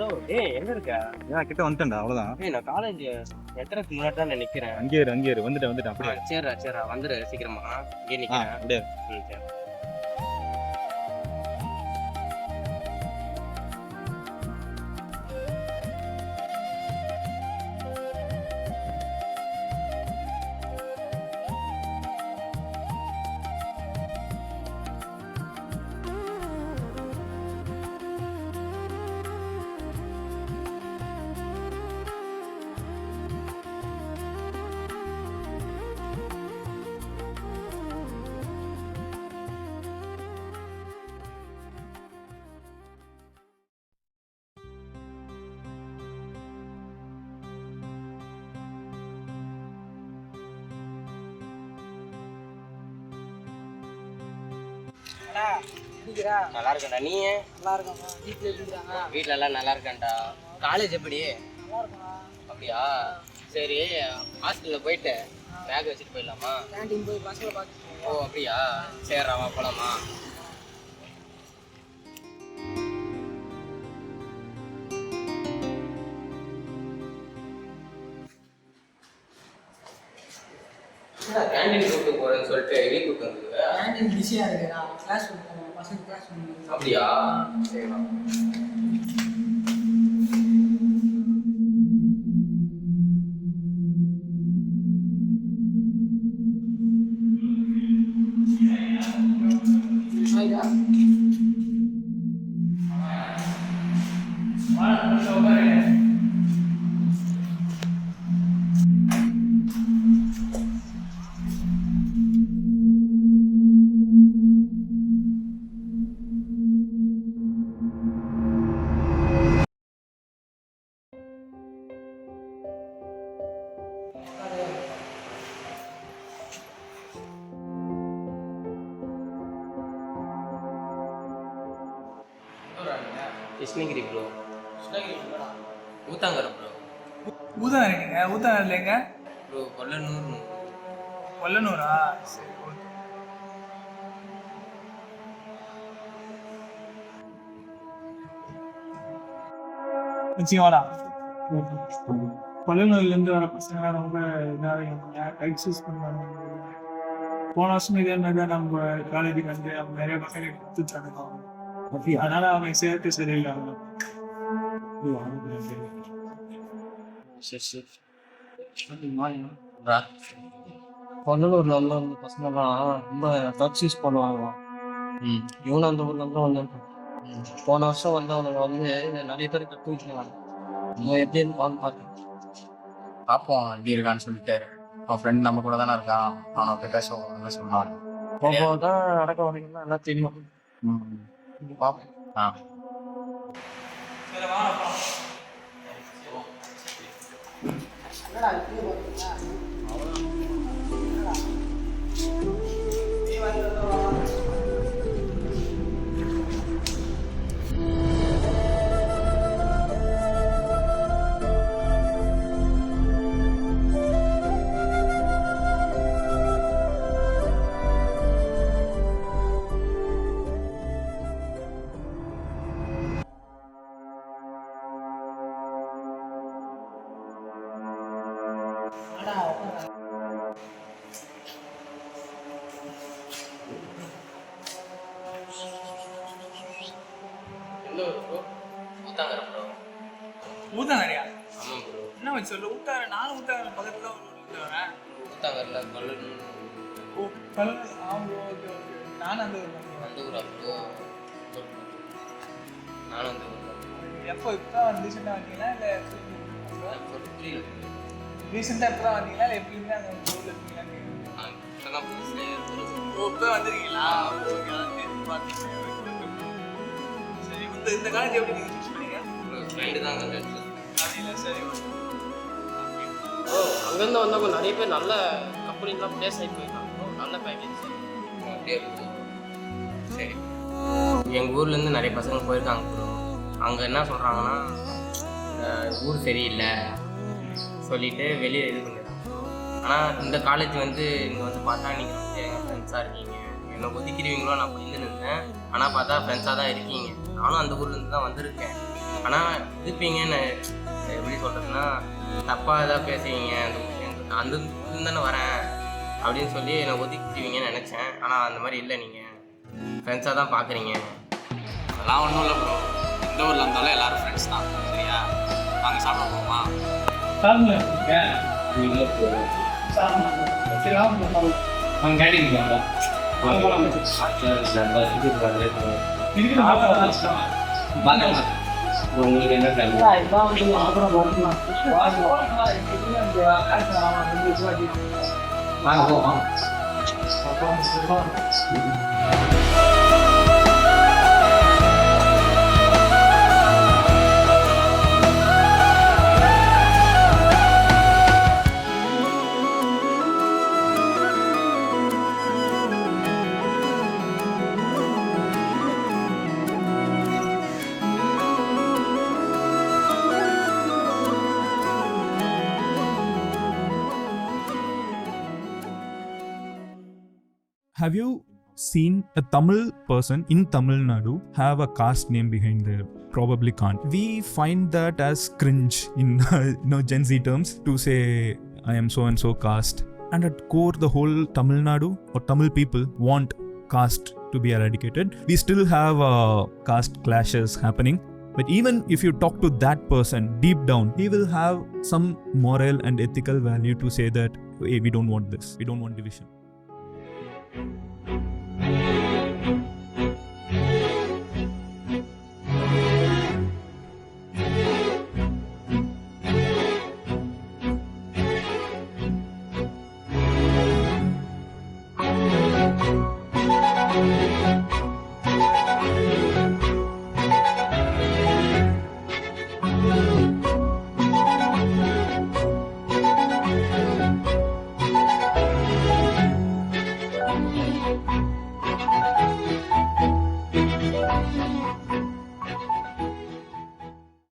Hello, எங்க இருக்க? கிட்ட வந்துட்டேன்டா, அவ்வளவுதான். நான் காலேஜ் எத்தனைக்கு முன்னாடி தான் நிக்கிறேன். அங்கே இரு வந்துட்டேன் அப்படியே. சரிடா வந்துரு சீக்கிரமா. இங்கே நிக்கிறேன். அப்படியே. சரி. நல்லா இருக்கேன்டா. நீ? நல்லா இருக்கேன்டா. வீட்டில் எப்படிங்கிறாங்க? வீட்டில எல்லாம் நல்லா இருக்கேன்டா. காலேஜ் எப்படி? நல்லா இருக்கேன்டா. அப்படியா? சரி, ஹாஸ்டல்ல போயிட்டு பேக் வச்சுட்டு போயிடலாமா? கேண்டீன் போய் பஸ்ஸில் பார்த்து. ஓ அப்படியா? சரிடா வா போலாமா? கேண்டீன் கூப்பிட்டு போறேன்னு சொல்லிட்டு வெளியே கூப்பிட்டு வந்தது. கேண்டீன் பிஸியாக இருக்குடா. கிளாஸ் கொடுப்போம், பசங்க கிளாஸ் பண்ணுவோம். அப்படியா? சரிடா. ஆயிடா. கிருஷ்ணகிரி ப்ரோ. ஊத்தாங்கரை ப்ரோ. ஊத்தங்கரை நீங்க? ஊத்தங்கரையில் எங்க? ப்ரோ கொல்லனூர். கொல்லனூரா? சரி ஓகே. வச்சுக்கோடா. கொல்லனூர்லேருந்து வர பசங்க ரொம்ப இதாக டைட் யூஸ் பண்ணுவாங்க. போன வருஷம் இதே மாதிரி தான் நம்ம காலேஜுக்கு வந்து அவங்க நிறைய பசங்க கொடுத்துட்டாங்க. அதனால அவங்க சேர்த்து சரியில்லை. கொல்லூர்ல வந்து அந்த பசங்கள்லாம் ரொம்ப ட்ரக்ஸ் யூஸ் பண்ணுவாங்க. இவனும் அந்த ஊர்ல இருந்து வந்து போன வருஷம் வந்து அவனுக்கு வந்து நிறைய பேர் கற்றுக்கிட்டாங்க. எப்படின்னு பார்த்து பார்ப்போம் எப்படி இருக்கான்னு சொல்லிட்டு. அவன் ஃப்ரெண்ட் நம்ம கூட தானே இருக்கான், அவனை போய் பேசுவோம் சொன்னான். போகும்போதுதான் நடக்க வரைக்கும் தான் எல்லாம் தெரியும். பார்ப்போம். ஊத்தாங்கரை ப்ரோ. ஊத்தங்கரையா? ஆமாம் ப்ரோ. என்ன வச்சு சொல்லு? ஊத்தங்கரை நானும் ஊத்தங்கரை பக்கத்துல தான் ஒரு வரேன். ஊத்தாங்கரைல கொல்லனூர். ஓ கல்லூரி. Okay okay. நானும் அந்த ஊர் தான். அந்த ஊரா ப்ரோ? நானும் அந்த ஊர் தான். எப்போ இப்போ ரீசெண்டாக வந்தீங்களா இல்லை புரியல. ரீசெண்டாக இப்போ தான் வந்தீங்களா இல்லை எப்படி இருந்தால் அந்த ஊரில் இருக்கீங்களா? இப்போதான் புதுசுலேயே ஓ இப்போ வந்திருக்கீங்களா? ஓகே அதான் தெரிஞ்சு பார்த்தீங்க. சரி இந்த காலேஜ் எப்படி நீங்கள் சூஸ் பண்ணீங்க? ஃப்ரெண்டு தான் கொஞ்சம் அப்படிங்களா? சரி ஓகே. அங்கேருந்து வந்தவங்க நிறைய பேர் நல்ல கம்பெனிலாம் பிளேஸ் ஆகி போயிருக்காங்க. நல்ல பேக்கேஜ். அப்படியே ப்ரோ. சரி, எங்கள் ஊர்லேருந்து நிறைய பசங்க போயிருக்காங்க ப்ரோ. அங்கே என்ன சொல்கிறாங்கன்னா ஊர் சரியில்லை சொல்லிட்டு வெளியே இது பண்ணிடுறாங்க ப்ரோ. ஆனால் இந்த காலேஜ் வந்து இங்கே வந்து பார்த்தா நீங்கள் வந்து எங்கள் ஃப்ரெண்ட்ஸாக இருக்கீங்க. என்னை ஒதுக்கிடுவீங்களோ நான் போயிருந்து இருந்தேன். ஆனால் பார்த்தா ஃப்ரெண்ட்ஸாக தான் இருக்கீங்க. நானும் அந்த ஊர்லேருந்து தான் வந்திருக்கேன். ஆனால் இருப்பீங்கன்னு எப்படி சொல்கிறதுன்னா தப்பாக ஏதாவது பேசுவீங்க, அந்த இதுன்னு தானே வரேன் அப்படின்னு சொல்லி என்னை ஒதுக்கிடுவீங்கன்னு நினச்சேன். ஆனால் அந்த மாதிரி இல்லை, நீங்கள் ஃப்ரெண்ட்ஸாக தான் பார்க்குறீங்க. அதெல்லாம் ஒன்றும் இல்லை ப்ரோ. எந்த ஊரில் இருந்தாலும் எல்லாரும் ஃப்ரெண்ட்ஸ் தான். சரியா, நாங்கள் சாப்பிட போவோமா? சாப்பிடுங்க. சரி அவங்க கேட்டீங்க உங்களுக்கு என்ன Have you seen a Tamil person in Tamil Nadu have a caste name behind their? Probably can't. We find that as cringe in Gen Z terms to say I am so and so caste. And at core, the whole Tamil Nadu or Tamil people want caste to be eradicated. We still have caste clashes happening. But even if you talk to that person deep down, he will have some moral and ethical value to say that, hey, we don't want this. We don't want division.